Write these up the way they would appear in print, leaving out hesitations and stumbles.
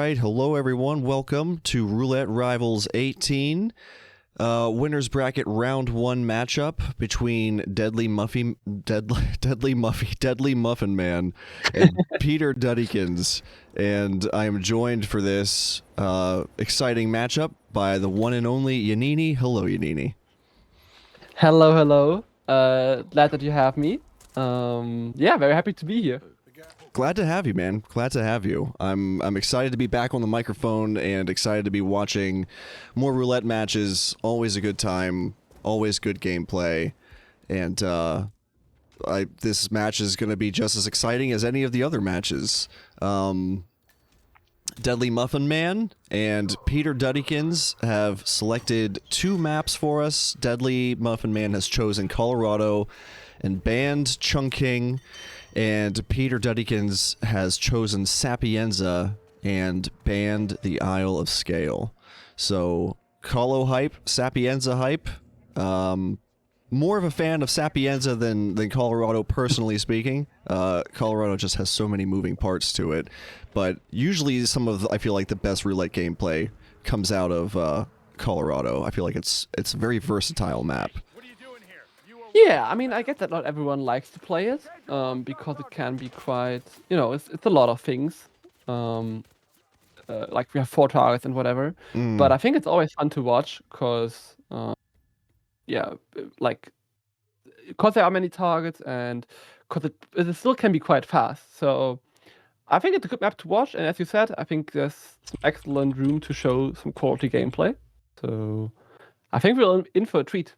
right. Hello, everyone. Welcome to Roulette Rivals 18. Winners bracket round 1 matchup between Deadly Muffin Man and Peter Duttykins. And I am joined for this exciting matchup by the one and only Yanini. Hello, Yanini. Hello. Glad that you have me. Very happy to be here. Glad to have you, man. Glad to have you. I'm excited to be back on the microphone and excited to be watching more roulette matches. Always a good time. Always good gameplay. And this match is going to be just as exciting as any of the other matches. Deadly Muffin Man and Peter Duttykins have selected 2 maps for us. Deadly Muffin Man has chosen Colorado and banned Chungking, and Peter Duttykins has chosen Sapienza and banned the Isle of Scale. So, Colo hype, Sapienza hype. More of a fan of Sapienza than Colorado, personally speaking. Colorado just has so many moving parts to it. But usually I feel like the best roulette gameplay comes out of Colorado. I feel like it's a very versatile map. Yeah, I mean, I get that not everyone likes to play it, because it can be quite, it's a lot of things. Like we have 4 targets and whatever. But I think it's always fun to watch, because there are many targets and because it still can be quite fast. So I think it's a good map to watch, and as you said, I think there's some excellent room to show some quality gameplay. So I think we're in for a treat.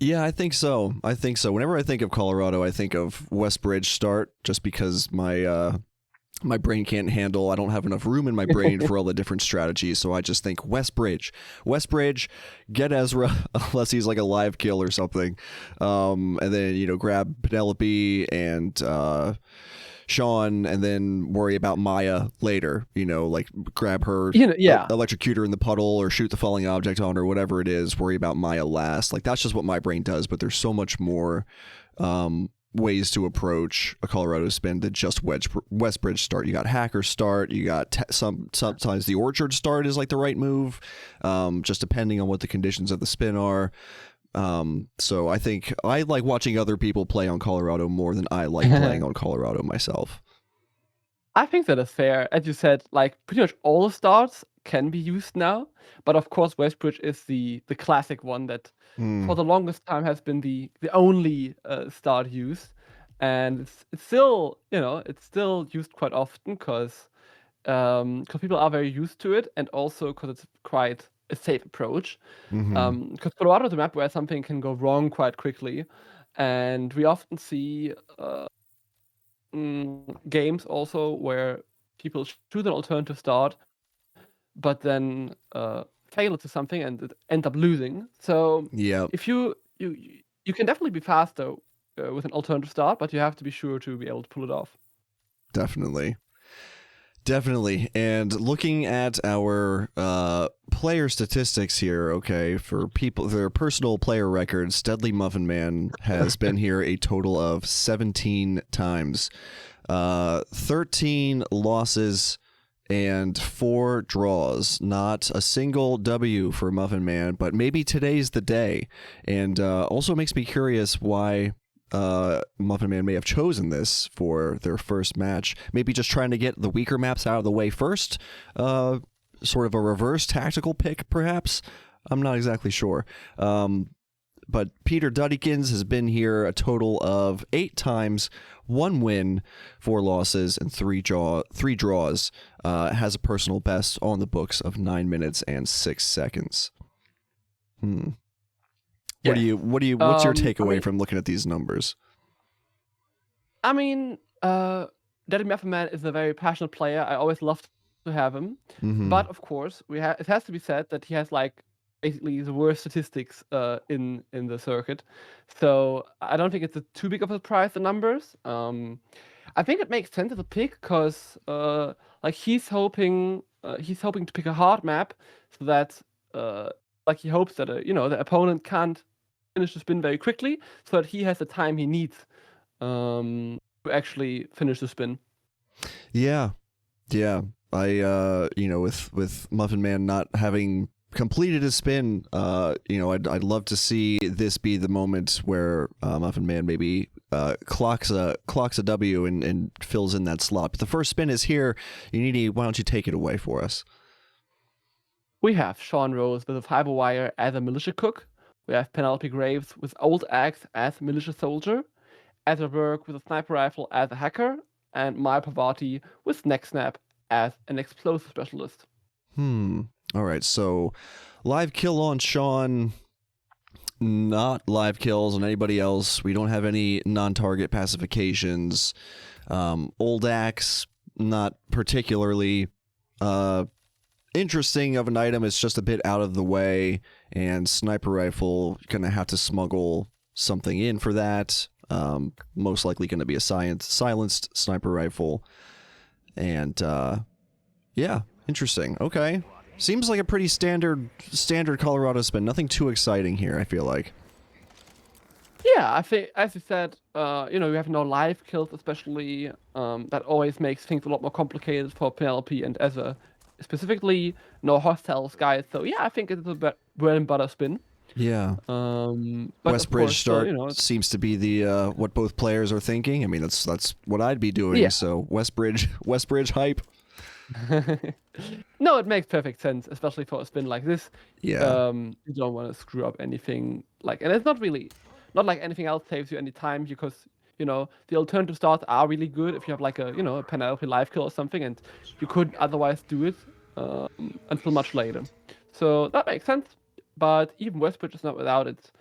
Yeah, I think so. Whenever I think of Colorado, I think of Westbridge start, just because my brain can't handle. I don't have enough room in my brain for all the different strategies, so I just think Westbridge, get Ezra unless he's like a live kill or something, and then grab Penelope and Sean, and then worry about Maya later. Like grab her, electrocute her in the puddle, or shoot the falling object on her, whatever it is. Worry about Maya last. Like that's just what my brain does. But there's so much more ways to approach a Colorado spin than just Westbridge start. You got Hacker start. You got sometimes the Orchard start is like the right move, just depending on what the conditions of the spin are. So I think I like watching other people play on Colorado more than I like playing on Colorado myself. I think that is fair. As you said, like pretty much all the starts can be used now, but of course Westbridge is the classic one that for the longest time has been the only start used, and it's still it's still used quite often because people are very used to it, and also because it's quite a safe approach. Because Colorado is a map where something can go wrong quite quickly, and we often see games also where people choose an alternative start, but then fail to something and end up losing. So if you can definitely be faster with an alternative start, but you have to be sure to be able to pull it off. Definitely. And looking at our player statistics here, okay, for people, their personal player records, Deadly Muffin Man has been here a total of 17 times. 13 losses and 4 draws. Not a single W for Muffin Man, but maybe today's the day. And also makes me curious why Muffin Man may have chosen this for their first match. Maybe just trying to get the weaker maps out of the way first. Sort of a reverse tactical pick, perhaps. I'm not exactly sure. But Peter Duttykins has been here a total of 8 times, 1 win, 4 losses, and 3 draws. Has a personal best on the books of 9 minutes and 6 seconds. What's your takeaway from looking at these numbers? I mean, Deadly Muffin Man is a very passionate player. I always love to have him. But of course, it has to be said that he has like basically the worst statistics in the circuit. So I don't think it's too big of a surprise, the numbers. I think it makes sense as a pick because like he's hoping to pick a hard map so that like he hopes that the opponent can't finish the spin very quickly, so that he has the time he needs to actually finish the spin. Yeah. with Muffin Man not having completed his spin, I'd love to see this be the moment where Muffin Man maybe clocks a W and fills in that slot. But the first spin is here. Unity, why don't you take it away for us? We have Sean Rose with a fiber wire as a militia cook. We have Penelope Graves with Old Axe as militia soldier. Ezra Burke with a sniper rifle as a hacker. And Maya Pavati with Neck Snap as an explosive specialist. All right, so live kill on Sean, not live kills on anybody else. We don't have any non-target pacifications. Old Axe, not particularly interesting of an item. It's just a bit out of the way. And sniper rifle, gonna have to smuggle something in for that. Most likely gonna be a silenced sniper rifle. And yeah, interesting. Okay. Seems like a pretty standard Colorado spin. Nothing too exciting here, I feel like. Yeah, I think, as you said, we have no live kills, especially. That always makes things a lot more complicated for Penelope and Ezra. Specifically, no hostiles, guys. So yeah, I think it's a bread and butter spin. Yeah. Westbridge start seems to be the what both players are thinking. I mean, that's what I'd be doing. Yeah. So Westbridge hype. No, it makes perfect sense, especially for a spin like this. Yeah. You don't want to screw up anything and it's not like anything else saves you any time, because the alternative starts are really good if you have like a Penelope live kill or something, and you couldn't otherwise do it until much later. So that makes sense. But even Westbridge is not without its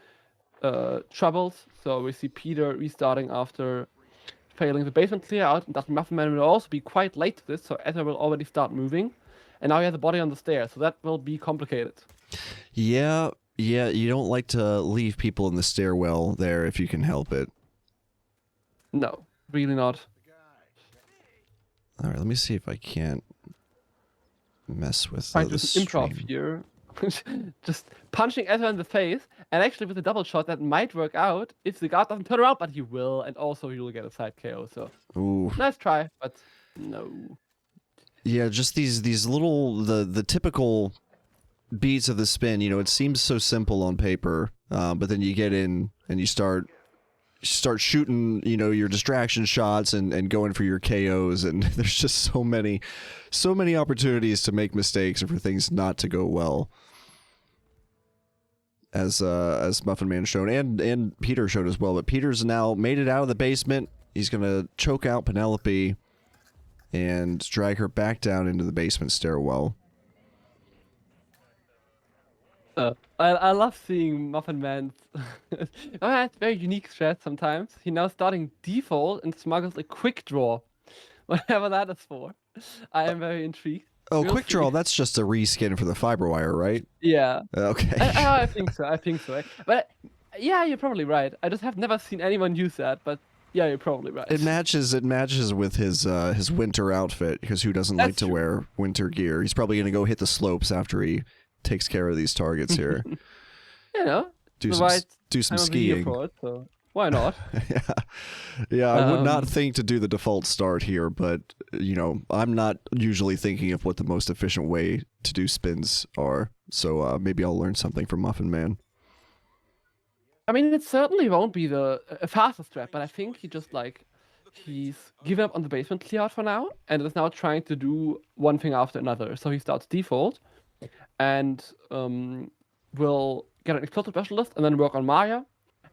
troubles. So we see Peter restarting after failing the basement clear out, and that Muffin Man will also be quite late to this, so Ezra will already start moving. And now he has a body on the stairs, so that will be complicated. Yeah, you don't like to leave people in the stairwell there if you can help it. No, really not. Alright, let me see if I can't mess with the improv here. Just punching Ezra in the face, and actually with a double shot that might work out if the guard doesn't turn around, but he will, and also you'll get a side KO. So ooh. Nice try, but no. Yeah, just these little the typical beats of the spin. It seems so simple on paper, but then you get in and you start shooting, your distraction shots and going for your KOs, and there's just so many opportunities to make mistakes and for things not to go well. As Muffin Man showed, and Peter showed as well, but Peter's now made it out of the basement. He's gonna choke out Penelope and drag her back down into the basement stairwell. I love seeing Muffin Man's it's very unique strat sometimes. He now starting default and smuggles a quick draw. Whatever that is for. I am very intrigued. Oh, quick draw, that's just a reskin for the fiber wire, right? Yeah. Okay. I think so. But yeah, you're probably right. I just have never seen anyone use that, but yeah, you're probably right. It matches with his winter outfit, because who doesn't like to wear winter gear? He's probably going to go hit the slopes after he takes care of these targets here. Do some skiing. For it, so why not? Yeah, I would not think to do the default start here, but I'm not usually thinking of what the most efficient way to do spins are. So maybe I'll learn something from Muffin Man. I mean, it certainly won't be the fastest strat, but I think he's given up on the basement clear out for now, and is now trying to do one thing after another. So he starts default, and will get an explosive specialist, and then work on Maya,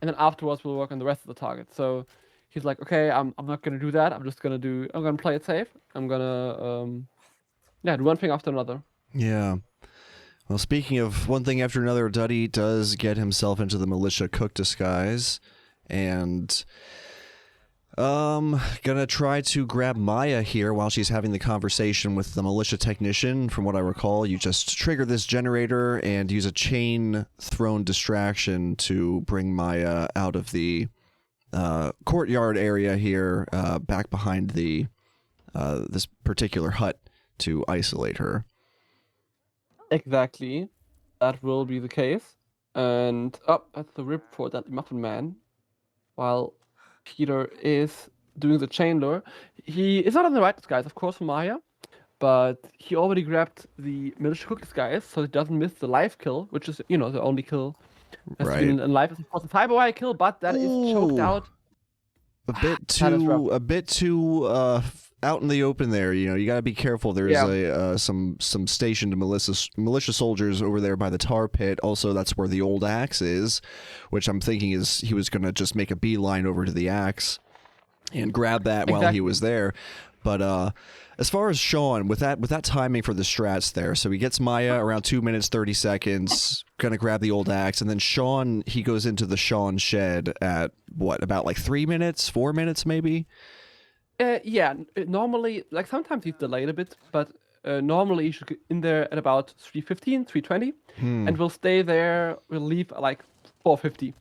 and then afterwards we'll work on the rest of the targets. So he's like, okay, I'm not gonna do that. I'm gonna play it safe. I'm gonna do one thing after another. Yeah. Well, speaking of one thing after another, Dutty does get himself into the militia cook disguise, and gonna try to grab Maya here while she's having the conversation with the militia technician. From what I recall, you just trigger this generator and use a chain thrown distraction to bring Maya out of the courtyard area here, back behind the this particular hut to isolate her. Exactly. That will be the case. And that's the rip for that Muffin Man. While Peter is doing the chain lure. He is not on the right disguise, of course, for Maya. but he already grabbed the militia cook disguise, so he doesn't miss the live kill, which is the only kill that's Right. been in live. It's of course a cyberwire kill, but that is choked Ooh. out. A bit That is rough. too out in the open there. You got to be careful. There's Yeah. some stationed militia soldiers over there by the tar pit. Also, that's where the old axe is, which I'm thinking is he was gonna just make a beeline over to the axe and grab that while he was there. But as far as Sean, with that timing for the strats there, so he gets Maya around 2 minutes 30 seconds, gonna grab the old axe, and then Sean, he goes into the Sean shed at what, about like 3 minutes, 4 minutes maybe? Yeah. Normally, like sometimes he's delayed a bit, but normally he should get in there at about 3:15, 3:20, and we'll stay there. We'll leave at like 4:50.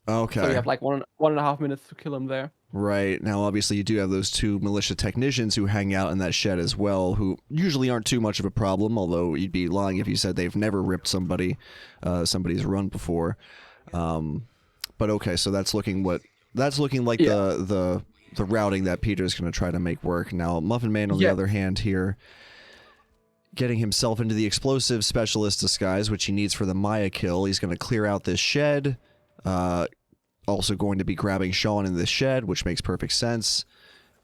Okay. So you have like 1.5 minutes to kill him there. Right. Now, obviously, you do have those two militia technicians who hang out in that shed as well, who usually aren't too much of a problem, although you'd be lying if you said they've never ripped somebody's run before. But okay, so that's looking like the routing that Peter's going to try to make work. Now, Muffin Man, on the other hand here, getting himself into the explosive specialist disguise, which he needs for the Maya kill. He's going to clear out this shed. Also going to be grabbing Sean in this shed, which makes perfect sense.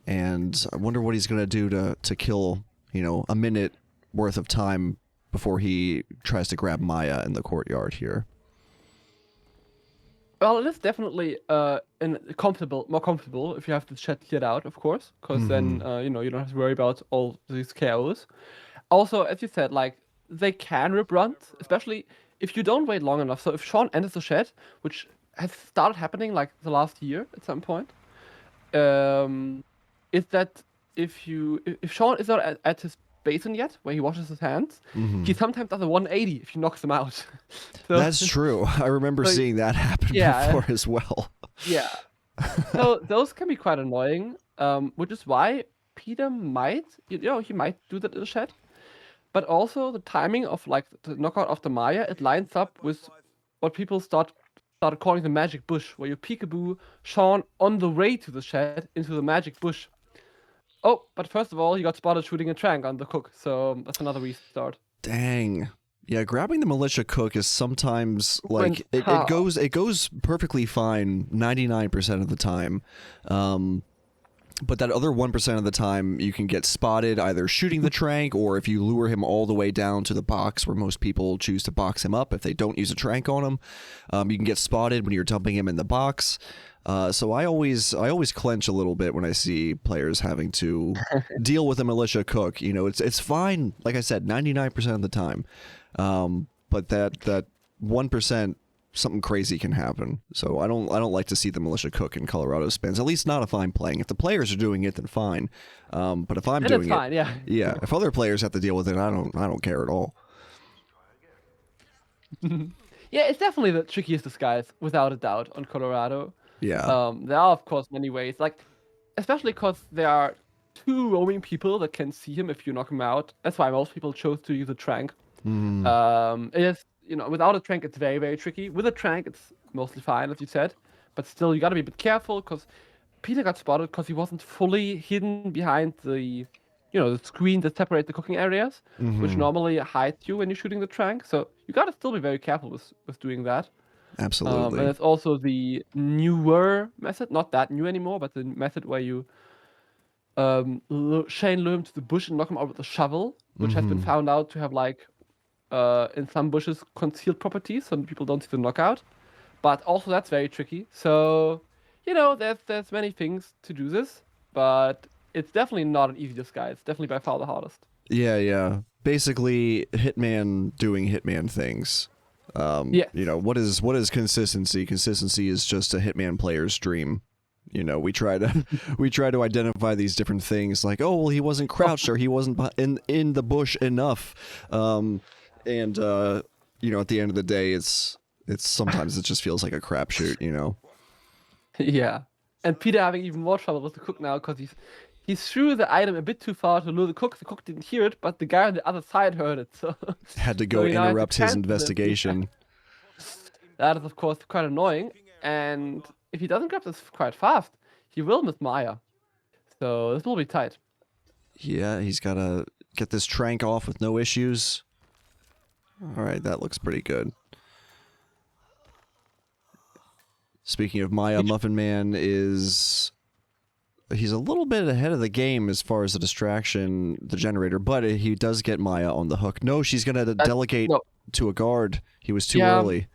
And I wonder what he's going to do to kill, a minute worth of time before he tries to grab Maya in the courtyard here. Well, it is definitely more comfortable if you have the shed cleared out, of course, because then you don't have to worry about all these chaos. Also, as you said, like they can rip runs, especially if you don't wait long enough. So if Sean enters the shed, which has started happening like the last year at some point, is that if Sean is not at his basin yet, where he washes his hands, he sometimes does a 180 if he knocks him out. So, that's true. I remember seeing that happen before as well. Yeah. So those can be quite annoying, which is why Peter might, he might do that in the shed. But also the timing of like the knockout of the Maya, it lines up with what people started calling the magic bush, where you peekaboo Sean on the way to the shed into the magic bush. Oh, but first of all, he got spotted shooting a trank on the cook, so that's another restart. Dang. Yeah, grabbing the militia cook is sometimes like it goes perfectly fine 99% of the time. But that other 1% of the time, you can get spotted either shooting the trank, or if you lure him all the way down to the box where most people choose to box him up if they don't use a trank on him, you can get spotted when you're dumping him in the box. So I always clench a little bit when I see players having to deal with a militia cook. It's fine, like I said, 99% of the time. But that 1%, something crazy can happen. So I don't like to see the militia cook in Colorado spins. At least not if I'm playing. If the players are doing it, then fine. But if I'm doing it, yeah. If other players have to deal with it, I don't care at all. Yeah, it's definitely the trickiest disguise, without a doubt, on Colorado. Yeah. There are of course many ways, like especially because there are two roaming people that can see him if you knock him out. That's why most people chose to use a trank. It is. Without a trank, it's very, very tricky. With a trank, it's mostly fine, as you said. But still, you gotta be a bit careful, because Peter got spotted because he wasn't fully hidden behind the screen that separates the cooking areas, which normally hides you when you're shooting the trank. So you gotta still be very careful with doing that. Absolutely. And it's also the newer method, not that new anymore, but the method where you Shane lure him to the bush and knock him out with a shovel, which has been found out to have like in some bushes concealed properties, so people don't see the knockout. But also that's very tricky. So there's many things to do this, but it's definitely not an easy disguise. Definitely by far the hardest. Yeah. Basically, Hitman doing Hitman things. What is consistency? Consistency is just a Hitman player's dream. We try to identify these different things, like, oh well, he wasn't crouched, or he wasn't in the bush enough. At the end of the day, it's sometimes it just feels like a crapshoot. Yeah, and Peter having even more trouble with the cook now, because he threw the item a bit too far to lure the cook. The cook didn't hear it, but the guy on the other side heard it, so had to go interrupt his investigation. That is, of course, quite annoying. And if he doesn't grab this quite fast, he will miss Maya. So this will be tight. Yeah, he's gotta get this trank off with no issues. All right, that looks pretty good. Speaking of Maya, Muffin Man is... He's a little bit ahead of the game as far as the distraction, the generator, but he does get Maya on the hook. No, she's going to delegate to a guard. He was too early.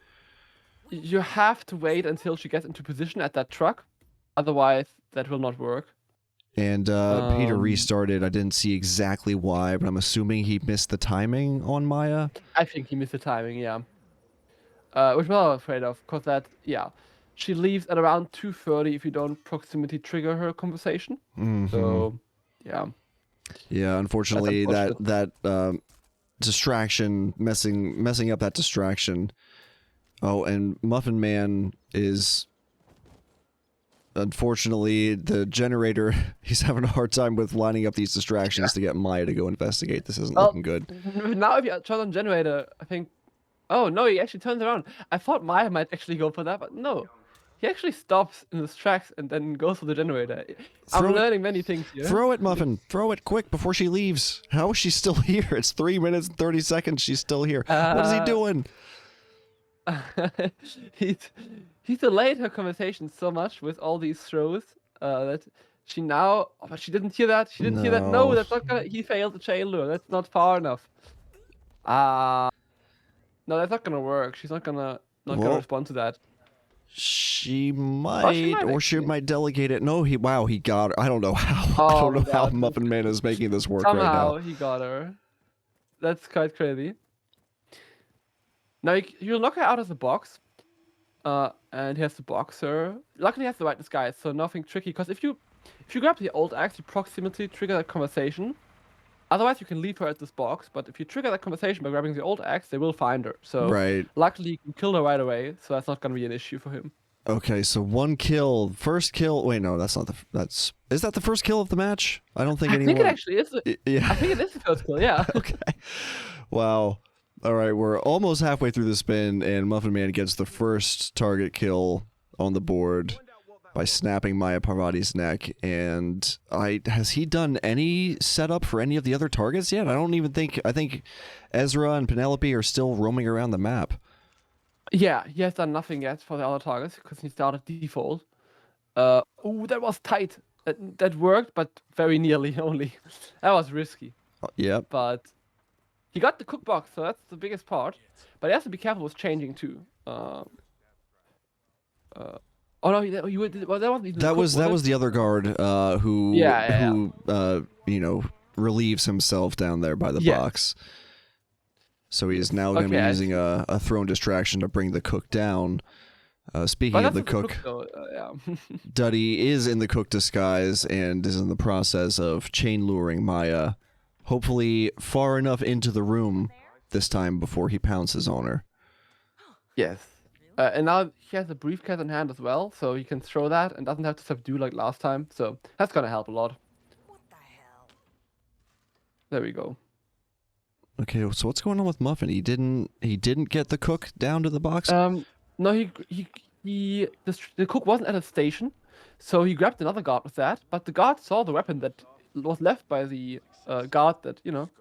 You have to wait until she gets into position at that truck. Otherwise, that will not work. And Peter restarted. I didn't see exactly why, but I'm assuming he missed the timing on Maya. I think he missed the timing, yeah. Which I'm not afraid of, because that, yeah. She leaves at around 2:30 if you don't proximity trigger her conversation. So, yeah. Yeah, unfortunately, that distraction, messing up that distraction. Oh, and Muffin Man is... Unfortunately, the generator, he's having a hard time with lining up these distractions to get Maya to go investigate. This isn't looking good. Now if you turn on generator, I think... Oh, no, he actually turns around. I thought Maya might actually go for that, but no. He actually stops in his tracks and then goes for the generator. I'm learning many things here. Throw it, Muffin. Throw it quick before she leaves. How is she still here? It's 3 minutes and 30 seconds. She's still here. What is he doing? He's delayed her conversation so much with all these throws that she now... Oh, but she didn't hear that. She didn't hear that. No, that's not gonna... He failed the chain lure. That's not far enough. No, that's not gonna work. She's not gonna respond to that. She might, or she might delegate it. No, he got her. I don't know how. I don't know how Muffin Man is making this work right now. Somehow he got her. That's quite crazy. Now you knock her out of the box, and he has to box her. Luckily, he has the right disguise, so nothing tricky. Because if you grab the old axe, you proximity trigger that conversation. Otherwise, you can leave her at this box, but if you trigger that conversation by grabbing the old axe, they will find her. So, luckily, you can kill her right away, so that's not going to be an issue for him. Okay, so 1 kill. First kill... Wait, no, that's not the... Is that the first kill of the match? I don't think anyone... I think it actually is. I think it is the first kill, yeah. Okay. Wow. All right, we're almost halfway through the spin, and Muffin Man gets the first target kill on the board by snapping Maya Parvati's neck. And has he done any setup for any of the other targets yet? I don't even think... I think Ezra and Penelope are still roaming around the map. Yeah, he has done nothing yet for the other targets, because he started default. Oh, that was tight. That worked, but very nearly only. That was risky. Yep. But he got the cookbox, so that's the biggest part. But he has to be careful with changing too. Oh no, that was the other guard who you know, relieves himself down there by the box. So he's now going to be using a thrown distraction to bring the cook down. Speaking of the cook, Dutty is in the cook disguise and is in the process of chain luring Maya, hopefully far enough into the room this time before he pounces on her. Yes. And now he has a briefcase in hand as well, so he can throw that and doesn't have to subdue like last time. So that's going to help a lot. What the hell? There we go. Okay, so what's going on with Muffin? He didn't get the cook down to the box? No, the cook wasn't at a station, so he grabbed another guard with that, but the guard saw the weapon that was left by the guard that, you know,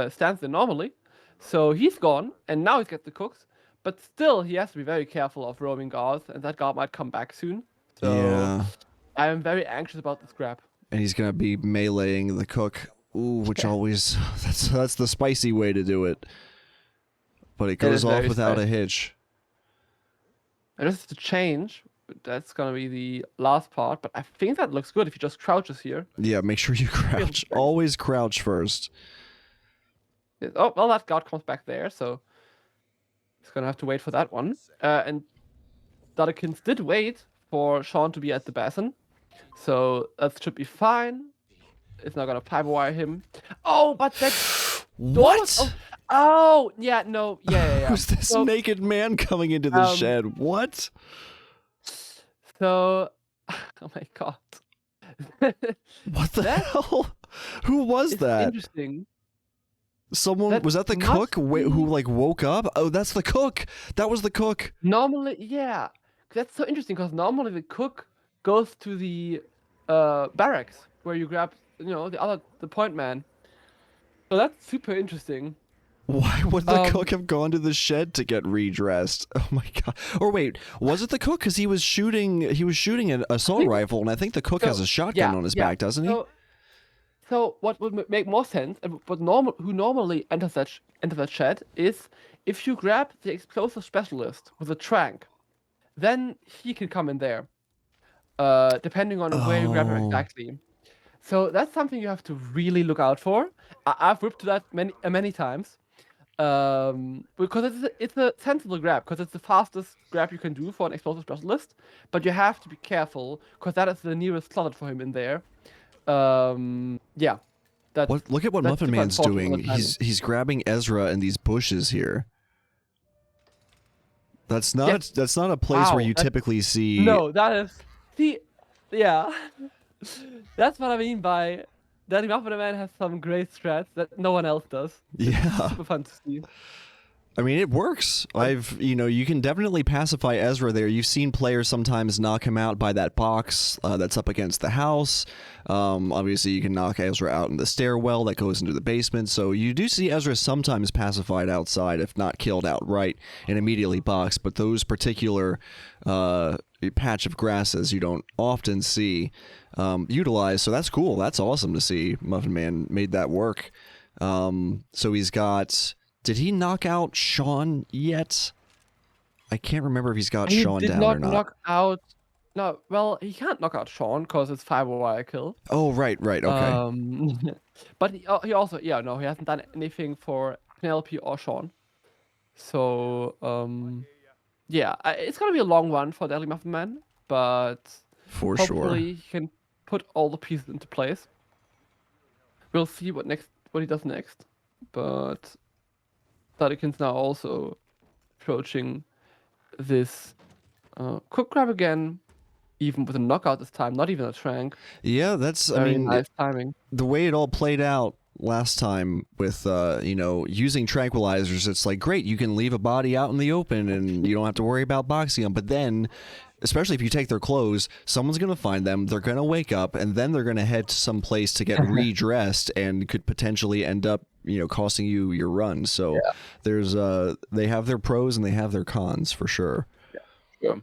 stands there normally. So he's gone, and now he's got the cooks, but still he has to be very careful of roaming guards, and that guard might come back soon. So yeah. I am very anxious about this grab. And he's gonna be meleeing the cook. Ooh, which always... That's the spicy way to do it. But it goes off without a hitch. And this is the change. That's going to be the last part. But I think that looks good if he just crouches here. Yeah, make sure you crouch. Always crouch first. Oh, well, that guard comes back there, so... He's going to have to wait for that one. And Duttykins did wait for Sean to be at the basin. So that should be fine. It's not gonna fiber wire him. Oh, but that. What? Oh, yeah, no, yeah. Who's this naked man coming into the shed? What? So, oh my god. What the hell? Who was that? Interesting. Someone was that the cook who like woke up? Oh, that's the cook. That was the cook. Normally, yeah. That's so interesting because normally the cook goes to the barracks where you grab. You know, the point man. So that's super interesting. Why would the Um, cook have gone to the shed to get redressed? Oh my god! Or wait, was it the cook? Because he was shooting an I assault think rifle, and I think the cook has so. a shotgun Yeah, on his yeah. back, doesn't he? So what would make more sense, and who normally enters that shed is if you grab the explosive specialist with a trank, then he can come in there. Depending on where you grab him Oh, exactly. So that's something you have to really look out for. I've whipped to that many times. Because it's a sensible grab, because it's the fastest grab you can do for an explosive specialist. But you have to be careful, because that is the nearest slot for him in there. Yeah, that's what? Look at what Muffin super Man's important on doing. the timing. He's grabbing Ezra in these bushes here. Yes. That's not a place where Wow. you typically see. No, that is. See, yeah. That's what I mean by that Muffin Man has some great strats that no one else does. It's Yeah, super fun to see. I mean, it works. But You can definitely pacify Ezra there. You've seen players sometimes knock him out by that box that's up against the house. Obviously, you can knock Ezra out in the stairwell that goes into the basement. So you do see Ezra sometimes pacified outside, if not killed outright and immediately boxed. But those particular patch of grasses you don't often see utilized. So that's cool. That's awesome to see. Muffin Man made that work. So he's got. Did he knock out Sean yet? I can't remember if he's got he Sean did down or not not. knock out. No, well, he can't knock out Sean because it's fiber wire kill. Oh, right, okay. But he also, yeah, no, he hasn't done anything for Penelope or Sean. So yeah, it's gonna be a long one for Deadly Muffin Man, but For sure. hopefully he can put all the pieces into place. We'll see what he does next. But Duttykins now also approaching this quick grab again, even with a knockout this time, not even a trank. Yeah, Very nice timing. the way it all played out last time with using tranquilizers, it's like great, you can leave a body out in the open and you don't have to worry about boxing them. But then, especially if you take their clothes, someone's gonna find them, they're gonna wake up, and then they're gonna head to some place to get redressed and could potentially end up costing you your run. So Yeah. there's they have their pros and they have their cons for sure. Sure.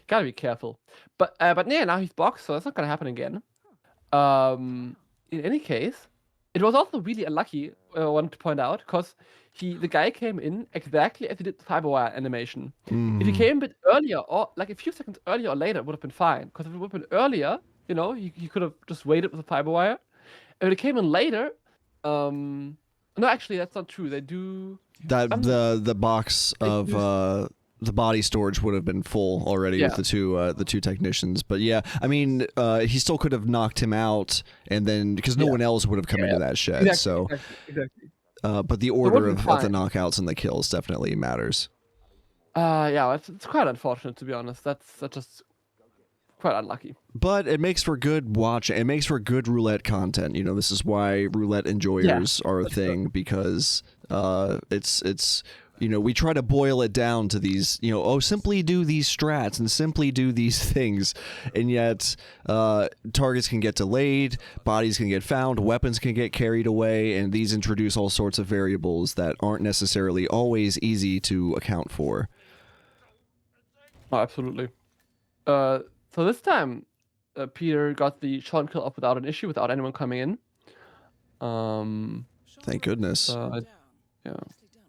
Gotta be careful. But yeah, now he's boxed, so that's not gonna happen again. In any case, it was also really unlucky. I wanted to point out because the guy came in exactly as he did the fiber wire animation. If he came a bit earlier, or like a few seconds earlier or later, it would have been fine. Because if it would have been earlier, he could have just waited with the fiber wire. If it came in later, no, actually that's not true. They do that the box of the body storage would have been full already with the two technicians. But yeah, I mean, he still could have knocked him out, and then because no one else would have come into that shed. exactly. But the order of the knockouts and the kills definitely matters. Yeah, it's quite unfortunate, to be honest. That's just quite unlucky. But it makes for good watching. It makes for good roulette content. This is why roulette enjoyers are a thing, because it's we try to boil it down to these, simply do these strats and simply do these things. And yet targets can get delayed, bodies can get found, weapons can get carried away, and these introduce all sorts of variables that aren't necessarily always easy to account for. Oh, absolutely. So this time, Peter got the Sean kill up without an issue, without anyone coming in. Thank goodness. Yeah,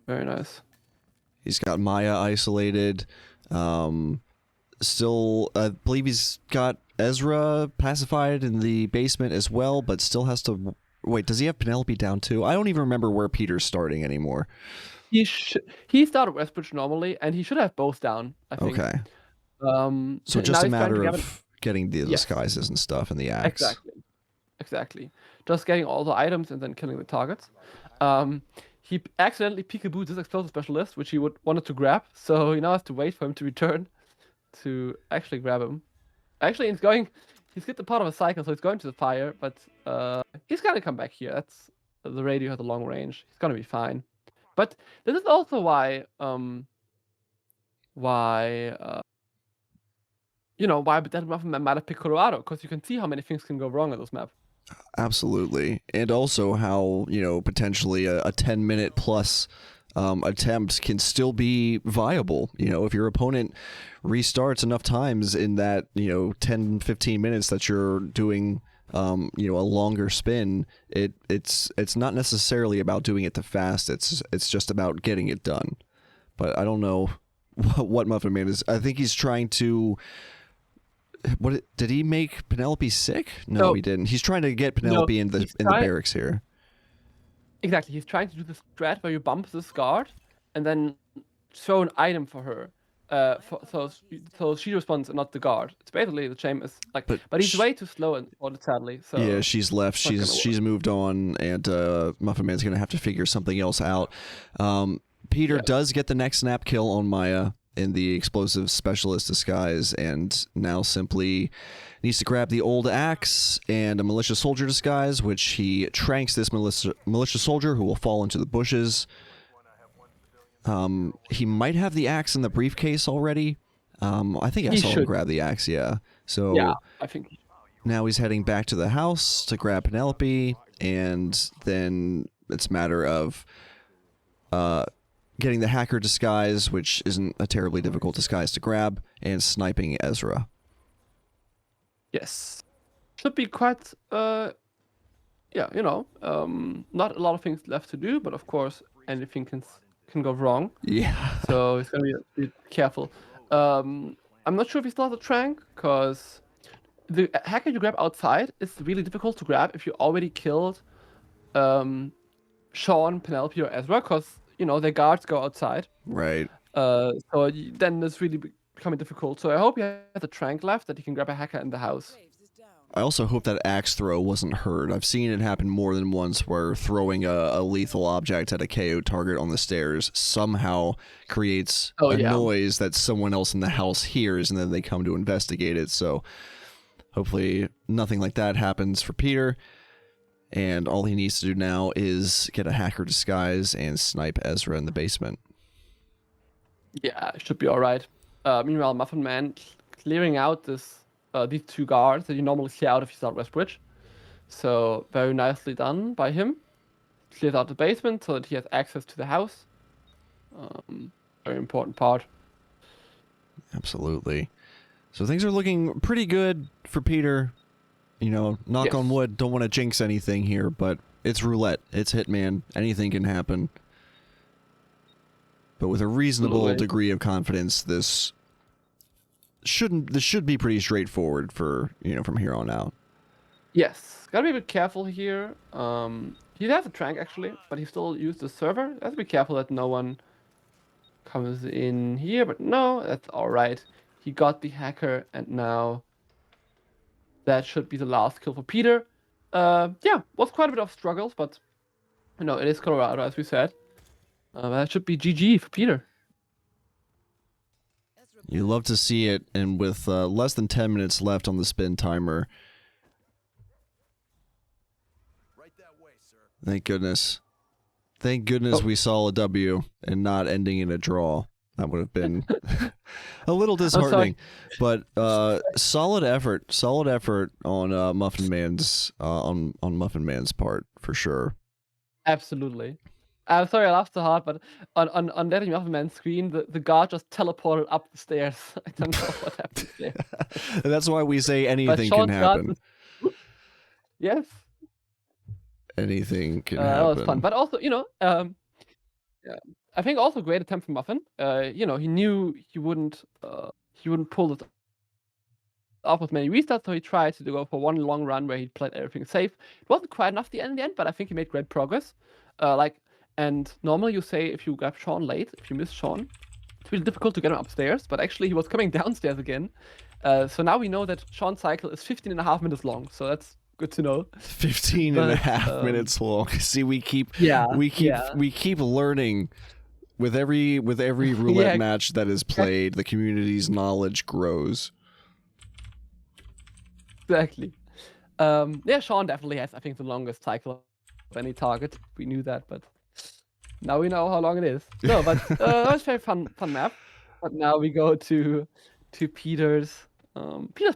very nice. He's got Maya isolated. Still, I believe he's got Ezra pacified in the basement as well, but still has to... Wait, does he have Penelope down too? I don't even remember where Peter's starting anymore. He started Westbridge normally, and he should have both down, I think. Okay. So just a matter of getting the disguises and stuff and the axe. Exactly. Just getting all the items and then killing the targets. He accidentally peekabooed this explosive specialist, which he wanted to grab, so he now has to wait for him to return to actually grab him. Actually, he's hit the part of a cycle, so he's going to the fire, but he's gonna come back here. That's the radio has a long range. He's gonna be fine. But this is also why Dead Muffin Man might have picked Colorado, because you can see how many things can go wrong on this map. Absolutely. And also how, potentially a 10-minute plus attempt can still be viable. If your opponent restarts enough times in that, 10, 15 minutes that you're doing, a longer spin, it's not necessarily about doing it too fast. It's just about getting it done. But I don't know what Muffin Man is. I think he's trying to. Did he make Penelope sick? No, he didn't. He's trying to get Penelope in the barracks here. Exactly. He's trying to do this strat where you bump this guard and then throw an item for her. So she responds and not the guard. It's basically the same as like, but he's way too slow and sadly. So yeah, she's left. She's moved on, and Muffin Man's gonna have to figure something else out. Peter does get the next snap kill on Maya in the explosive specialist disguise, and now simply needs to grab the old axe and a militia soldier disguise, which he tranks this militia soldier who will fall into the bushes. He might have the axe in the briefcase already. I think I saw him grab the axe, yeah. So yeah, I think now he's heading back to the house to grab Penelope, and then it's a matter of getting the hacker disguise, which isn't a terribly difficult disguise to grab, and sniping Ezra. Yes. Should be quite, not a lot of things left to do, but of course, anything can go wrong. Yeah. So he's going to be careful. I'm not sure if he still has a trank, because the hacker you grab outside is really difficult to grab if you already killed Sean, Penelope, or Ezra, because their guards go outside. Right. So then it's really becoming difficult. So I hope he has a trank left that he can grab a hacker in the house. I also hope that axe throw wasn't heard. I've seen it happen more than once where throwing a lethal object at a KO target on the stairs somehow creates a noise that someone else in the house hears, and then they come to investigate it. So hopefully nothing like that happens for Peter. And all he needs to do now is get a hacker disguise and snipe Ezra in the basement. Yeah, it should be alright. Meanwhile, Muffin Man clearing out these two guards that you normally clear out if you start Westbridge. So very nicely done by him. Clears out the basement so that he has access to the house. Very important part. Absolutely. So things are looking pretty good for Peter. Knock on wood, don't want to jinx anything here, but it's roulette. It's Hitman. Anything can happen. But with a reasonable degree of confidence, this should be pretty straightforward for, from here on out. Yes. Gotta be a bit careful here. He has a trank actually, but he still used the server. Has to be careful that no one comes in here, but no, that's alright. He got the hacker, and now that should be the last kill for Peter. Was quite a bit of struggles, but it is Colorado, as we said. That should be GG for Peter. You love to see it, and with less than 10 minutes left on the spin timer. Right that way, sir. Thank goodness. Thank goodness we saw a W and not ending in a draw. That would have been a little disheartening, but solid effort on Muffin Man's on Muffin Man's part for sure. Absolutely. I'm sorry I laughed so hard, but on that Muffin Man's screen, the guard just teleported up the stairs. I don't know what happened there. And that's why we say anything can happen. Yes. Anything can happen. That was fun, but also I think also great attempt from Muffin. He knew he wouldn't pull it off with many restarts, so he tried to go for one long run where he played everything safe. It wasn't quite enough in the end, but I think he made great progress. And normally you say if you grab Sean late, if you miss Sean, it's really difficult to get him upstairs, but actually he was coming downstairs again. So now we know that Sean's cycle is 15.5 minutes long, so that's good to know. 15.5 minutes long. See, we keep learning with every roulette match that is played. The community's knowledge grows. Exactly. Sean definitely has, I think, the longest cycle of any target. We knew that, but now we know how long it is. No, but that was very fun map. But now we go to Peter's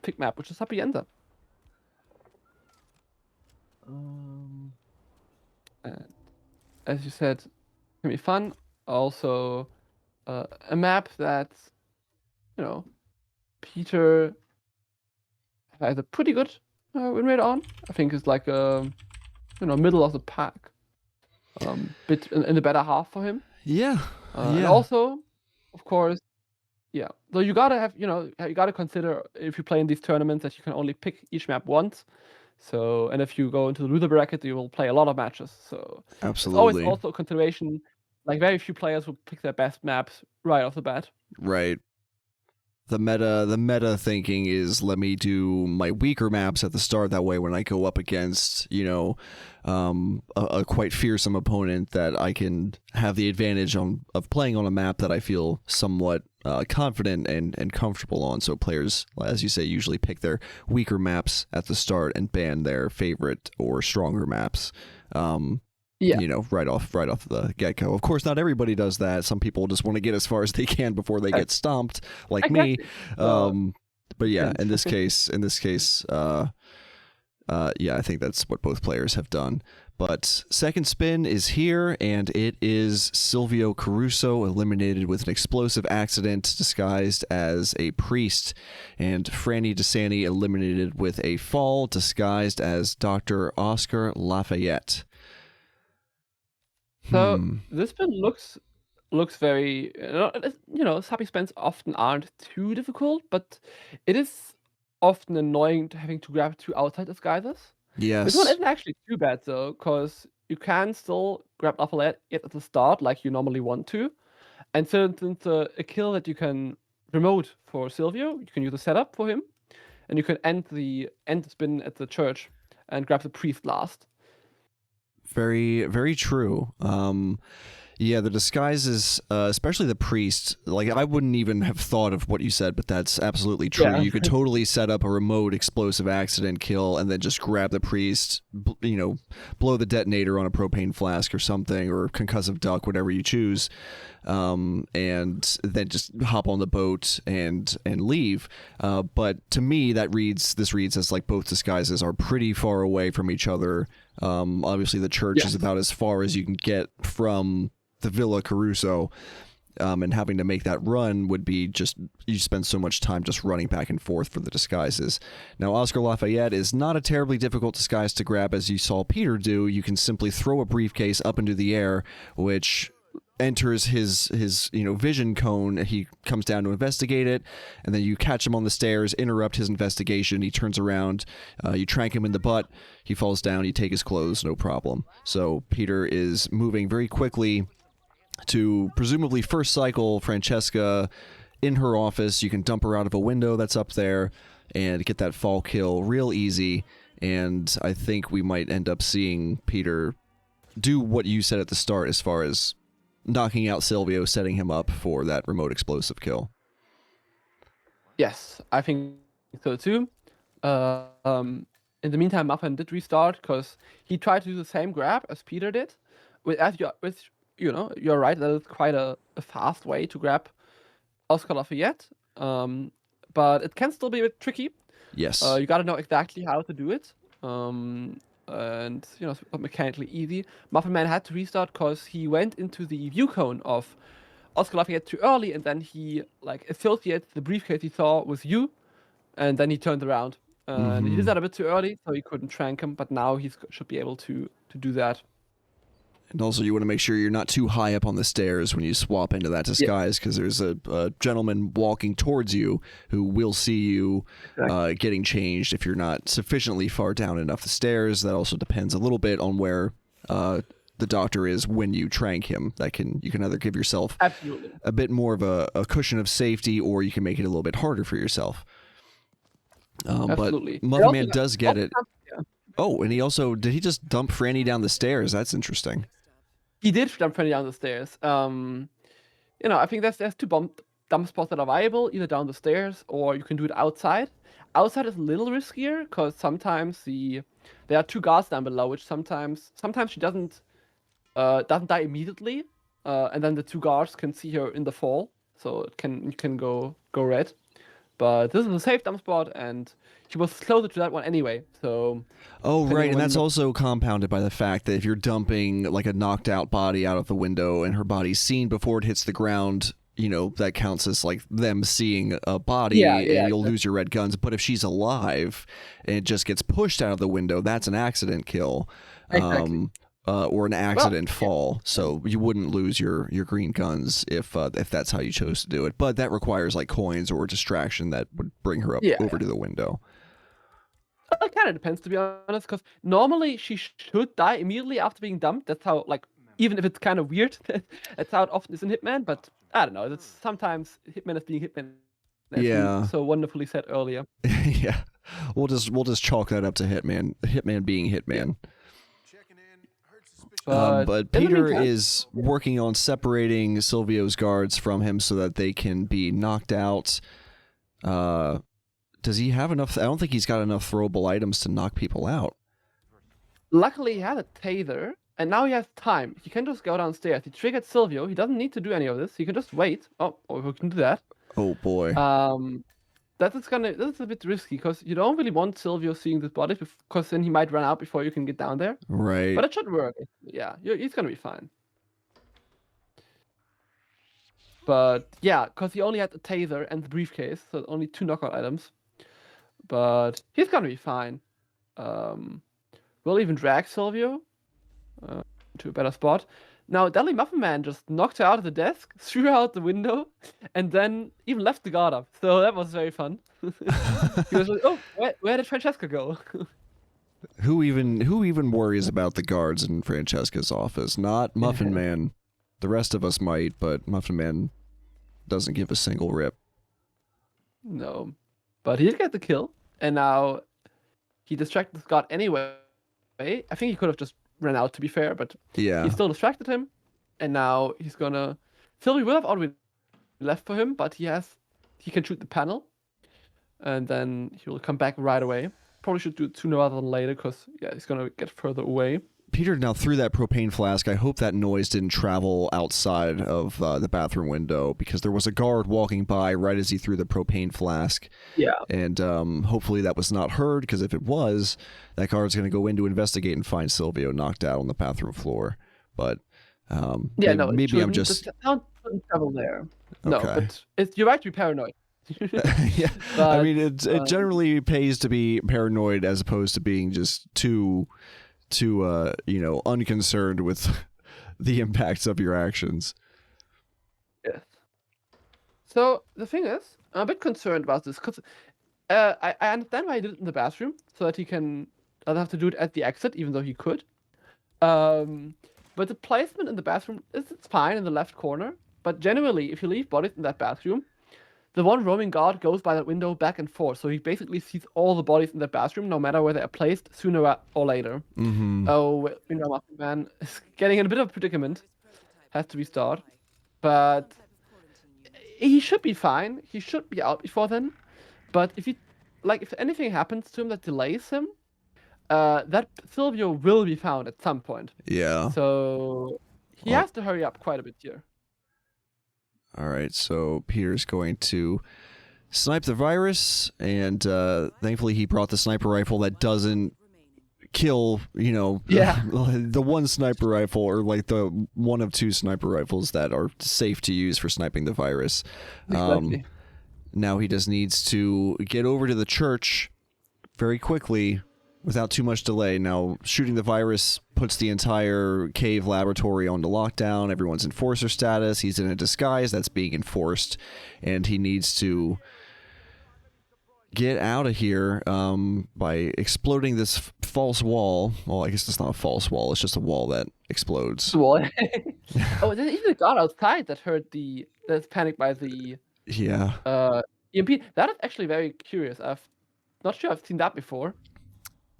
pick map, which is Sapienza. Um, and as you said, can be fun. Also, a map that Peter has a pretty good win rate on. I think it's like middle of the pack, bit in the better half for him. Yeah. And also, of course, yeah. So you gotta have you gotta consider if you play in these tournaments that you can only pick each map once. So and if you go into the loser bracket, you will play a lot of matches. So Absolutely. it's always also a consideration. Like very few players will pick their best maps right off the bat. Right. The meta thinking is let me do my weaker maps at the start. That way, when I go up against a quite fearsome opponent, that I can have the advantage of playing on a map that I feel somewhat confident and comfortable on. So players, as you say, usually pick their weaker maps at the start and ban their favorite or stronger maps. Right off the get-go. Of course, not everybody does that. Some people just want to get as far as they can before they get stomped, like me. But yeah, in this case, I think that's what both players have done. But second spin is here, and it is Silvio Caruso eliminated with an explosive accident disguised as a priest, and Franny DeSanti eliminated with a fall disguised as Dr. Oscar Lafayette. So this spin looks very happy spins often aren't too difficult, but it is often annoying to having to grab two outside disguises. Yes. This one isn't actually too bad though, because you can still grab Lafayette at the start like you normally want to, and since it's a kill that you can remote for Silvio, you can use a setup for him, and you can end the spin at the church and grab the priest last. Very, very true. Yeah, the disguises, especially the priest, like I wouldn't even have thought of what you said, but that's absolutely true. Yeah. You could totally set up a remote explosive accident kill and then just grab the priest, blow the detonator on a propane flask or something, or concussive duck, whatever you choose, and then just hop on the boat and leave. But to me, this reads as like both disguises are pretty far away from each other. Obviously, the church is about as far as you can get from the Villa Caruso, and having to make that run would be just, you spend so much time just running back and forth for the disguises. Now, Oscar Lafayette is not a terribly difficult disguise to grab, as you saw Peter do. You can simply throw a briefcase up into the air, which enters his vision cone. He comes down to investigate it, and then you catch him on the stairs, interrupt his investigation. He turns around, you trank him in the butt, he falls down, you take his clothes, no problem. So Peter is moving very quickly to presumably first cycle Francesca in her office. You can dump her out of a window that's up there and get that fall kill real easy, and I think we might end up seeing Peter do what you said at the start as far as knocking out Silvio, setting him up for that remote explosive kill. Yes, I think so too. In the meantime, Muffin did restart because he tried to do the same grab as Peter did. You're right, that is quite a fast way to grab Oscar Lafayette. But it can still be a bit tricky. Yes. You gotta know exactly how to do it. And it's not mechanically easy. Muffin Man had to restart because he went into the view cone of Oscar Lafayette too early, and then he associated the briefcase he saw with you, and then he turned around. And he did that a bit too early, so he couldn't trank him. But now he should be able to do that. And also, you want to make sure you're not too high up on the stairs when you swap into that disguise, because there's a gentleman walking towards you who will see you getting changed if you're not sufficiently far down enough the stairs. That also depends a little bit on where the doctor is when you trank him. You can either give yourself a bit more of a cushion of safety, or you can make it a little bit harder for yourself. But Muffin Man does get it. Oh, and did he just dump Franny down the stairs? That's interesting. He did dump Franny down the stairs. I think there's two dump spots that are viable, either down the stairs or you can do it outside. Outside is a little riskier because sometimes there are two guards down below, which sometimes she doesn't die immediately, and then the two guards can see her in the fall, so you can go red. But this is a safe dump spot, and he was closer to that one anyway. So. Oh, depending right, on and when that's you- also compounded by the fact that if you're dumping like a knocked out body out of the window and her body's seen before it hits the ground, that counts as like them seeing a body Yeah, and you'll lose your red guns. But if she's alive and it just gets pushed out of the window, that's an accident kill. Exactly. Or an accident fall, so you wouldn't lose your green guns if that's how you chose to do it. But that requires like coins or a distraction that would bring her up over to the window. It kind of depends, to be honest, because normally she should die immediately after being dumped. That's how, like, even if it's kind of weird, that's how it often is in Hitman. But I don't know. That's sometimes Hitman is being Hitman. As you so wonderfully said earlier. Yeah, we'll just chalk that up to Hitman being Hitman. But Peter is working on separating Silvio's guards from him so that they can be knocked out. Does he have enough? I don't think he's got enough throwable items to knock people out. Luckily, he had a taser, and now he has time. He can just go downstairs. He triggered Silvio. He doesn't need to do any of this. He can just wait. Oh, we can do that. Oh boy. That's a bit risky because you don't really want Silvio seeing this body because then he might run out before you can get down there. Right. But it should work. Yeah, he's gonna be fine. But yeah, because he only had the taser and the briefcase, so only 2 knockout items. But he's gonna be fine. We'll even drag Silvio to a better spot. Now, Deadly Muffin Man just knocked her out of the desk, threw her out the window, and then even left the guard up. So that was very fun. He was like, "Oh, where did Francesca go?" Who even worries about the guards in Francesca's office? Not Muffin Man. The rest of us might, but Muffin Man doesn't give a single rip. No, but he did get the kill, and now he distracted the guard anyway. I think he could have just ran out, to be fair, but he still distracted him, and now he's gonna. Sylvie will have already left for him, but he can shoot the panel, and then he will come back right away. Probably should do it sooner rather than later, because he's gonna get further away. Peter now threw that propane flask. I hope that noise didn't travel outside of the bathroom window, because there was a guard walking by right as he threw the propane flask. Yeah. And hopefully that was not heard, because if it was, that guard's going to go in to investigate and find Silvio knocked out on the bathroom floor. But maybe I'm just... The sound shouldn't travel there. Okay. No, but you're right to be paranoid. Yeah, but, I mean, it generally pays to be paranoid as opposed to being just too unconcerned with the impacts of your actions. Yes. So the thing is, I'm a bit concerned about this because I understand why he did it in the bathroom so that he doesn't have to do it at the exit, even though he could. But the placement in the bathroom it's fine in the left corner. But generally, if you leave bodies in that bathroom, the one roaming guard goes by that window back and forth, so he basically sees all the bodies in the bathroom, no matter where they are placed, sooner or later. Mm-hmm. Oh, Muffin Man is getting in a bit of a predicament. Has to be started. But he should be fine. He should be out before then. But if anything happens to him that delays him, that Silvio will be found at some point. Yeah. So he has to hurry up quite a bit here. All right, so Peter's going to snipe the virus, and thankfully he brought the sniper rifle that doesn't kill, the one sniper rifle, or like the one of 2 sniper rifles that are safe to use for sniping the virus. Exactly. Now he just needs to get over to the church very quickly without too much delay. Now, shooting the virus puts the entire cave laboratory onto lockdown. Everyone's enforcer status. He's in a disguise that's being enforced, and he needs to get out of here by exploding this false wall. Well, I guess it's not a false wall. It's just a wall that explodes. Wall. Oh, there's even a guard outside that that's panicked by the EMP. That is actually very curious. Not sure I've seen that before.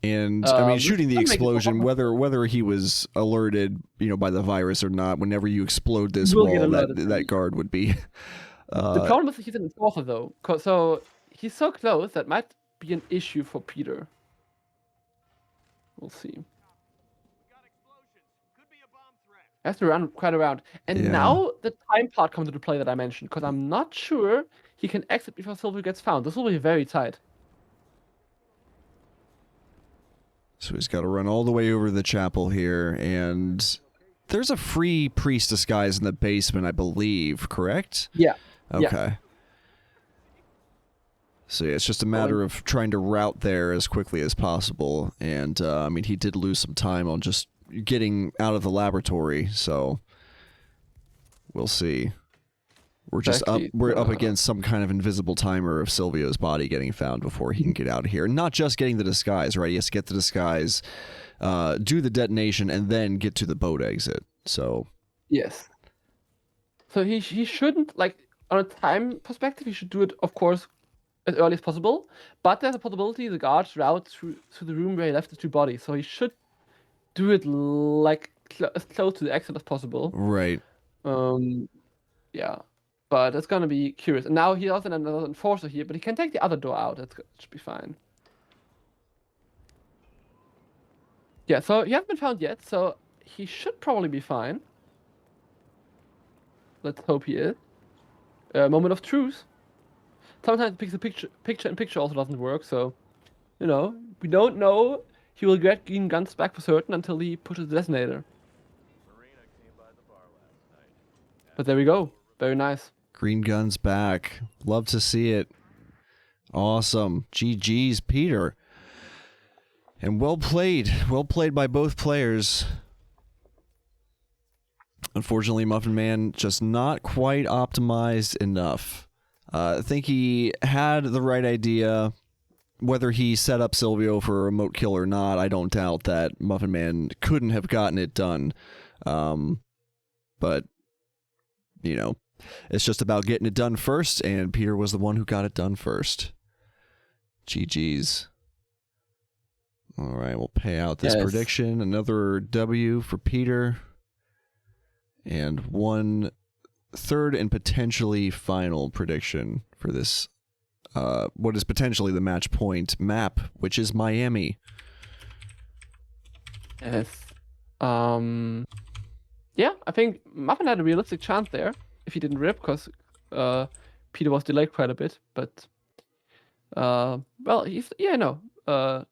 And I mean, shooting the explosion, whether he was alerted, by the virus or not, whenever you explode this wall, that guard would be. The problem is he's an enforcer, though, so he's so close that might be an issue for Peter. We'll see. Has to run quite around. And Yeah. now the time part comes into play that I mentioned, because I'm not sure he can exit before Silvio gets found. This will be very tight. So he's got to run all the way over to the chapel here, and there's a free priest disguise in the basement, I believe, correct? Yeah. Okay. Yeah. So yeah, it's just a matter of trying to route there as quickly as possible, and I mean, he did lose some time on just getting out of the laboratory, so we'll see. We're just Exactly. we're up against some kind of invisible timer of Silvio's body getting found before he can get out of here. Not just getting the disguise, right? He has to get the disguise, do the detonation, and then get to the boat exit. So Yes. So he shouldn't, like, on a time perspective, he should do it, of course, as early as possible. But there's a possibility the guards route through the room where he left the two bodies. So he should do it like as close to the exit as possible. right. Yeah. But it's gonna be curious. And now he also has another enforcer here, but he can take the other door out. That should be fine. Yeah. So he hasn't been found yet. So he should probably be fine. Let's hope he is. Moment of truth. Sometimes picture-in-picture also doesn't work, so, you know, we don't know he will get green guns back for certain until he pushes the detonator. But there we go. Very nice. Green guns back. Love to see it. Awesome. GG's, Peter. And well played. Well played by both players. Unfortunately, Muffin Man just not quite optimized enough. I think he had the right idea. Whether he set up Silvio for a remote kill or not, I don't doubt that Muffin Man couldn't have gotten it done. But, you know, it's just about getting it done first, and Peter was the one who got it done first. GG's. All right, we'll pay out this prediction. Another W for Peter. And one third and potentially final prediction for this, what is potentially the match point map, which is Miami. Yes. Yeah, I think Muffin had a realistic chance there if he didn't rip, because Peter was delayed quite a bit. But well, he's did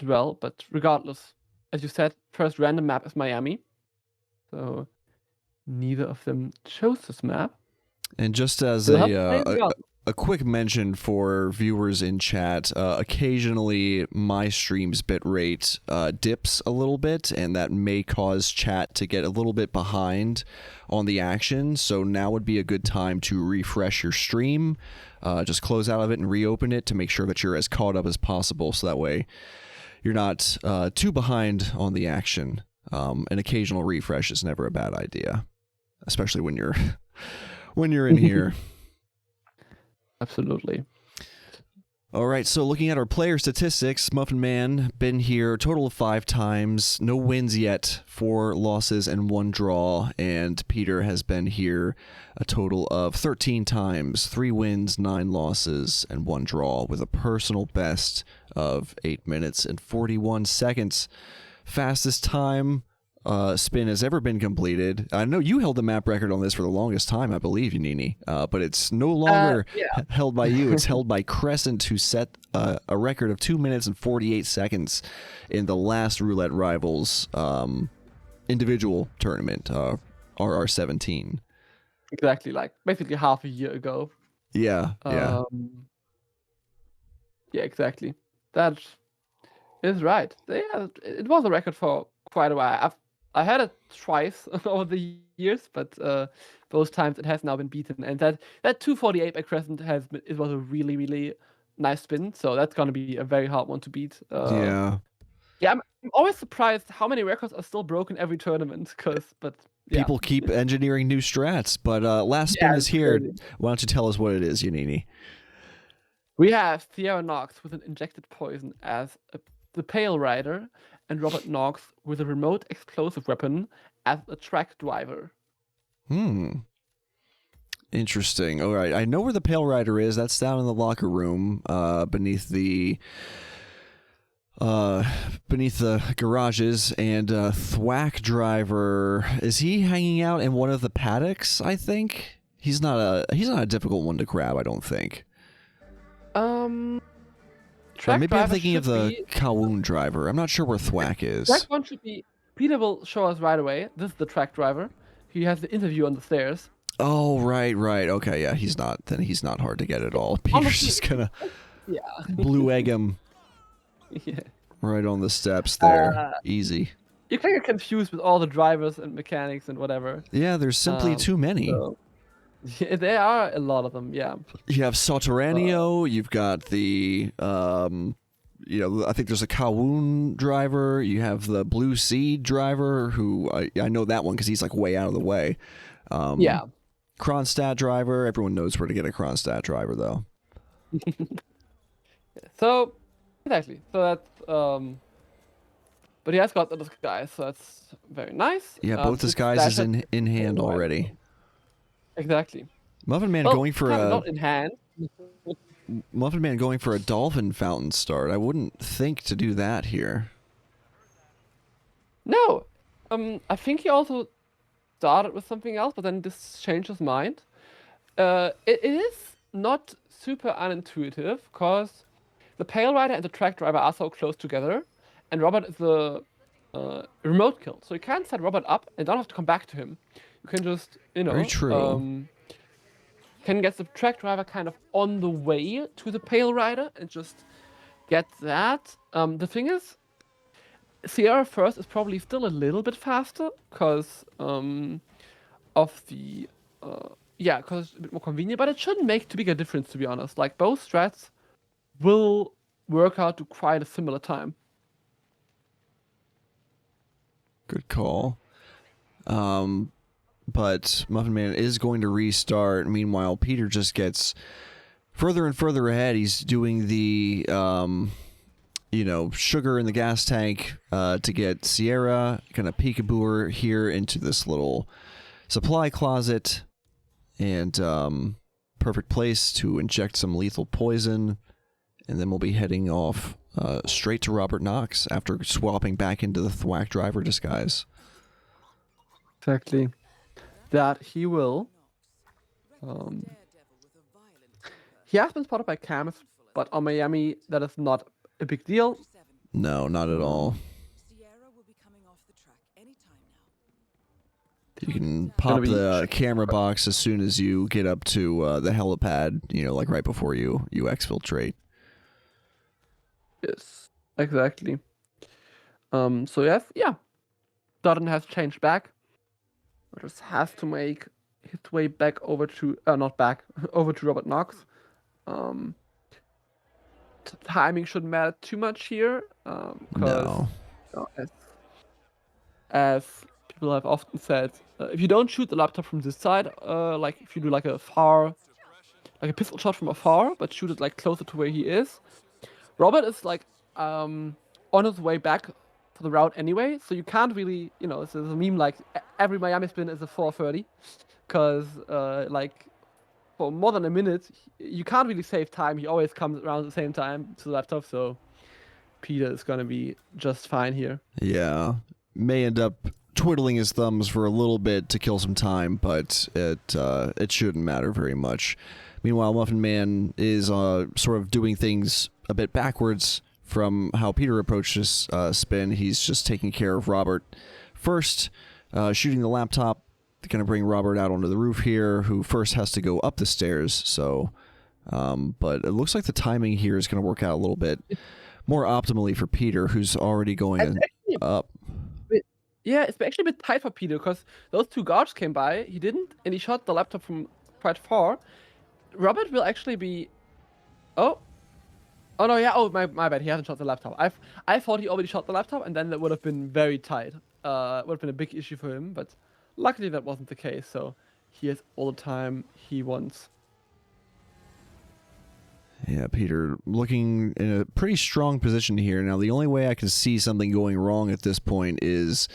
well. But regardless, as you said, first random map is Miami, so neither of them chose this map. And just as a quick mention for viewers in chat, occasionally my stream's bitrate dips a little bit, and that may cause chat to get a little bit behind on the action. So now would be a good time to refresh your stream, just close out of it and reopen it to make sure that you're as caught up as possible, so that way you're not too behind on the action. An occasional refresh is never a bad idea, especially when you're in here. Absolutely. All right, so looking at our player statistics, Muffin Man been here a total of 5 times, no wins yet, 4 losses and 1 draw, and Peter has been here a total of 13 times, 3 wins, 9 losses, and 1 draw, with a personal best of 8 minutes and 41 seconds. Fastest time spin has ever been completed. I know you held the map record on this for the longest time, I believe, Yanini, but it's no longer held by you. It's held by Crescent, who set a record of 2 minutes and 48 seconds in the last Roulette Rivals individual tournament, RR17. Exactly, like basically half a year ago. Yeah. Yeah, exactly. That is right. Yeah, it was a record for quite a while. I had it twice over the years, but both times it has now been beaten. And that 248 by Crescent it was a really, really nice spin. So that's gonna be a very hard one to beat. Yeah, I'm always surprised how many records are still broken every tournament. People keep engineering new strats. But last spin is here. Why don't you tell us what it is, Yanini? We have Sierra Knox with an injected poison as the Pale Rider, and Robert Knox with a remote explosive weapon as a track driver. Interesting. All right. I know where the Pale Rider is. That's down in the locker room beneath the beneath the garages, and Thwack Driver, is he hanging out in one of the paddocks? I think he's not a difficult one to grab. I don't think. Track Or maybe I'm driver thinking of should the be- Kowloon Driver. I'm not sure where Thwack is. Track one should be. Peter will show us right away. This is the track driver. He has the interview on the stairs. Oh, right. Okay, yeah, he's not. Then he's not hard to get at all. Peter's Honestly, just gonna Yeah. blue egg him Yeah. right on the steps there. Easy. You can get confused with all the drivers and mechanics and whatever. Yeah, there's simply too many. So, yeah, there are a lot of them. Yeah. You have Sotterraneo, you've got the, I think there's a Kowloon driver, you have the Blue Sea driver, who, I know that one because he's like way out of the way. Yeah. Kronstadt driver, everyone knows where to get a Kronstadt driver, though. So, exactly. So that's, but he has got the disguise, so that's very nice. Yeah, both disguises in hand already. Exactly. Muffin Man Well, going for kind of a... not in hand. Muffin Man going for a dolphin fountain start. I wouldn't think to do that here. No. I think he also started with something else, but then this changed his mind. It is not super unintuitive, because the Pale Rider and the Track Driver are so close together, and Robert is the remote kill. So you can set Robert up and don't have to come back to him. You can just, Very true. Can get the Track Driver kind of on the way to the Pale Rider and just get that. The thing is, Sierra First is probably still a little bit faster because of the because it's a bit more convenient, but it shouldn't make too big a difference, to be honest. Like, both strats will work out to quite a similar time. Good call. But Muffin Man is going to restart. Meanwhile, Peter just gets further and further ahead. He's doing the, sugar in the gas tank to get Sierra. Gonna peekaboo her here into this little supply closet. And perfect place to inject some lethal poison. And then we'll be heading off straight to Robert Knox after swapping back into the Thwack Driver disguise. Exactly. That he will. He has been spotted by Camus, but on Miami, that is not a big deal. No, not at all. You can pop the camera box as soon as you get up to the helipad, like right before you exfiltrate. Yes, exactly. So yes, yeah. Dutton has changed back. Just has to make his way back over to over to Robert Knox. Timing shouldn't matter too much here. No. As people have often said, if you don't shoot the laptop from this side, like if you do like a pistol shot from afar, but shoot it like closer to where he is, Robert is like on his way back for the route anyway, so you can't really, there's a meme like every Miami spin is a 430, because like for more than a minute, you can't really save time. He always comes around at the same time to the laptop, so Peter is gonna be just fine here. Yeah, may end up twiddling his thumbs for a little bit to kill some time, but it shouldn't matter very much. Meanwhile, Muffin Man is sort of doing things a bit backwards from how Peter approached this spin. He's just taking care of Robert first, shooting the laptop. They're going to bring Robert out onto the roof here, who first has to go up the stairs. So, but it looks like the timing here is going to work out a little bit more optimally for Peter, who's already going up. Yeah, it's actually a bit tight for Peter, because those two guards came by, he didn't, and he shot the laptop from quite far. Robert will actually be... Oh no, yeah, my bad, he hasn't shot the laptop. I thought he already shot the laptop, and then that would have been very tight. Would have been a big issue for him, but luckily that wasn't the case, so he has all the time he wants. Yeah, Peter looking in a pretty strong position here. Now, the only way I can see something going wrong at this point is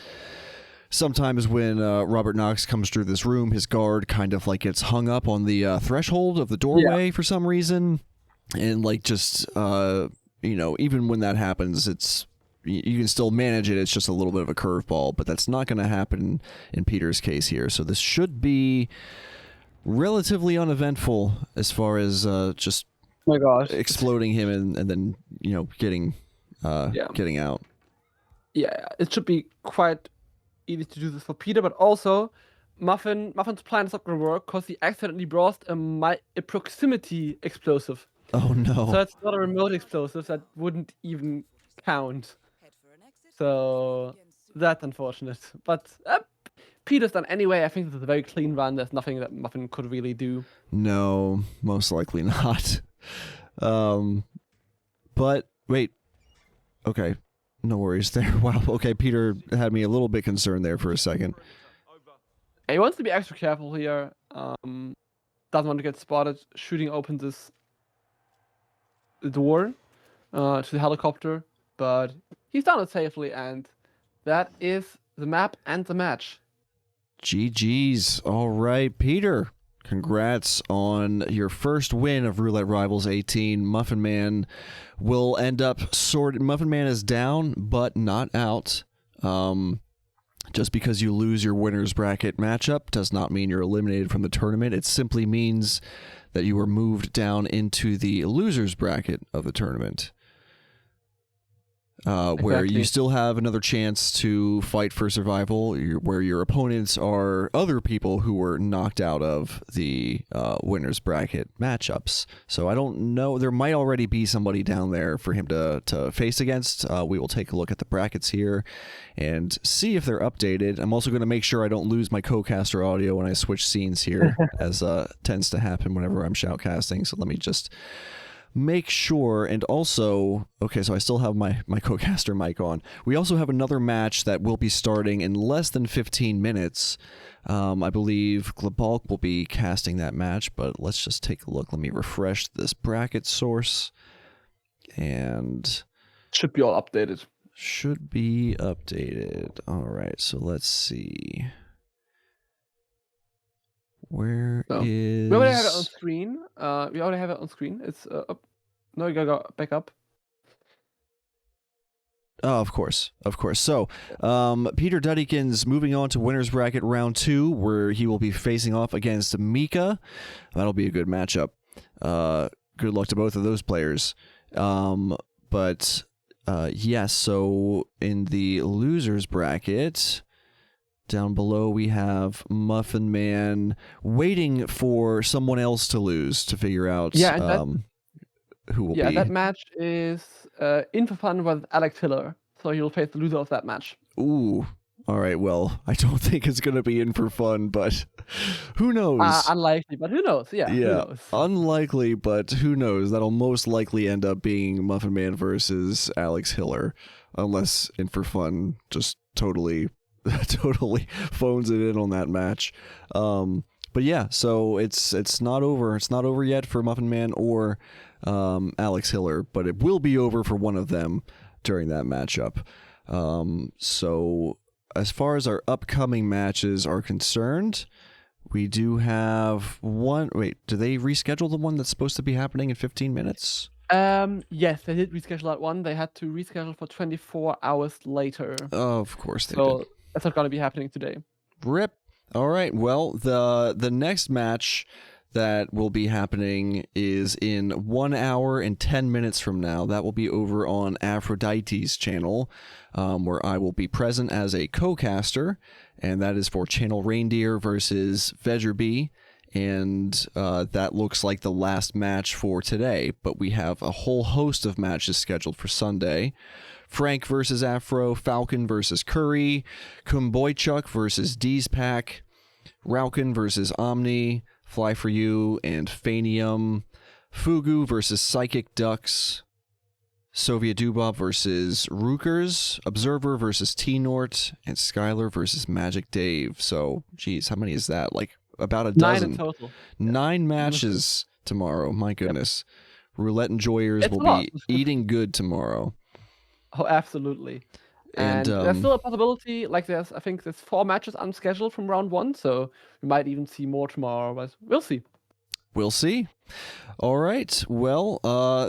sometimes when Robert Knox comes through this room, his guard kind of like gets hung up on the threshold of the doorway for some reason, and like just even when that happens, you can still manage it. It's just a little bit of a curveball, but that's not going to happen in Peter's case here. So this should be relatively uneventful as far as just Oh my gosh. exploding him and then getting out. Yeah, it should be quite easy to do this for Peter, but also Muffin's plan is not gonna work because he accidentally brought a proximity explosive. Oh no! So it's not a remote explosive that wouldn't even count. So that's unfortunate. But Peter's done anyway. I think this is a very clean run. There's nothing that Muffin could really do. No, most likely not. But wait. Okay, no worries there. Wow. Okay, Peter had me a little bit concerned there for a second. He wants to be extra careful here. Doesn't want to get spotted. Shooting opens the door to the helicopter, but he's done it safely, and that is the map and the match. GG's. All right, Peter. Congrats on your first win of Roulette Rivals 18. Muffin Man will end up sorted. Muffin Man is down, but not out. Just because you lose your winner's bracket matchup does not mean you're eliminated from the tournament. It simply means that you were moved down into the loser's bracket of the tournament. Where you still have another chance to fight for survival, where your opponents are other people who were knocked out of the winner's bracket matchups. So I don't know. There might already be somebody down there for him to face against. We will take a look at the brackets here and see if they're updated. I'm also going to make sure I don't lose my co-caster audio when I switch scenes here, as tends to happen whenever I'm shoutcasting. So let me just make sure. And also, okay, so I still have my co-caster mic on. We also have another match that will be starting in less than 15 minutes. I believe Glabalk will be casting that match, but let's just take a look. Let me refresh this bracket source. And should be all updated. Should be updated. All right, so let's see. Where is... We already have it on screen. We already have it on screen. It's up. No, you gotta go back up. Oh, of course. So, Peter Duttykins moving on to winner's bracket round 2, where he will be facing off against Mika. That'll be a good matchup. Good luck to both of those players. But yes, so in the loser's bracket... Down below, we have Muffin Man waiting for someone else to lose to figure out who will be. Yeah, that match is in for fun with Alex Hiller. So he'll face the loser of that match. Ooh. All right, well, I don't think it's going to be in for fun, but who knows? Unlikely, but who knows? Yeah, who knows? Unlikely, but who knows? That'll most likely end up being Muffin Man versus Alex Hiller, unless in for fun just totally phones it in on that match. But yeah, so it's not over. It's not over yet for Muffin Man or Alex Hiller, but it will be over for one of them during that matchup. So as far as our upcoming matches are concerned, we do have one. Wait, do they reschedule the one that's supposed to be happening in 15 minutes? Yes, they did reschedule that one. They had to reschedule for 24 hours later. Of course they did. That's not going to be happening today. Rip. All right. Well, the next match that will be happening is in 1 hour and 10 minutes from now. That will be over on Aphrodite's channel, where I will be present as a co-caster, and that is for Channel Reindeer versus Vegerbee. And that looks like the last match for today, but we have a whole host of matches scheduled for Sunday. Frank versus Afro, Falcon versus Curry, Kumboychuk versus D's Pack, Raukin versus Omni, Fly For You and Fanium, Fugu versus Psychic Ducks, Soviet Dubop versus Rookers, Observer versus T-Nort, and Skylar versus Magic Dave. So, geez, how many is that? Like, about a dozen. 9 in total. 9 matches tomorrow. My goodness. Yep. Roulette enjoyers will be eating good tomorrow. Oh, absolutely. And there's still a possibility, like I think there's 4 matches unscheduled from round 1, so we might even see more tomorrow, but we'll see. We'll see. All right. Well,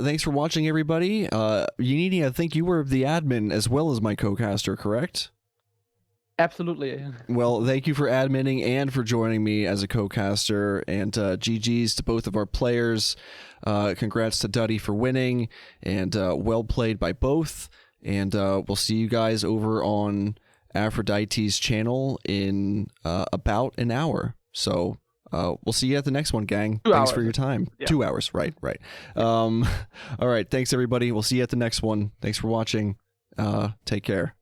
thanks for watching, everybody. Unini, I think you were the admin as well as my co-caster, correct? Absolutely. Well, thank you for adminning and for joining me as a co-caster, and GG's to both of our players. Congrats to Dutty for winning, and well played by both. And we'll see you guys over on Aphrodite's channel in about an hour. So we'll see you at the next one, gang. 2 Thanks hours. for your time. Yeah. 2 hours, right. All right, thanks, everybody. We'll see you at the next one. Thanks for watching. Take care.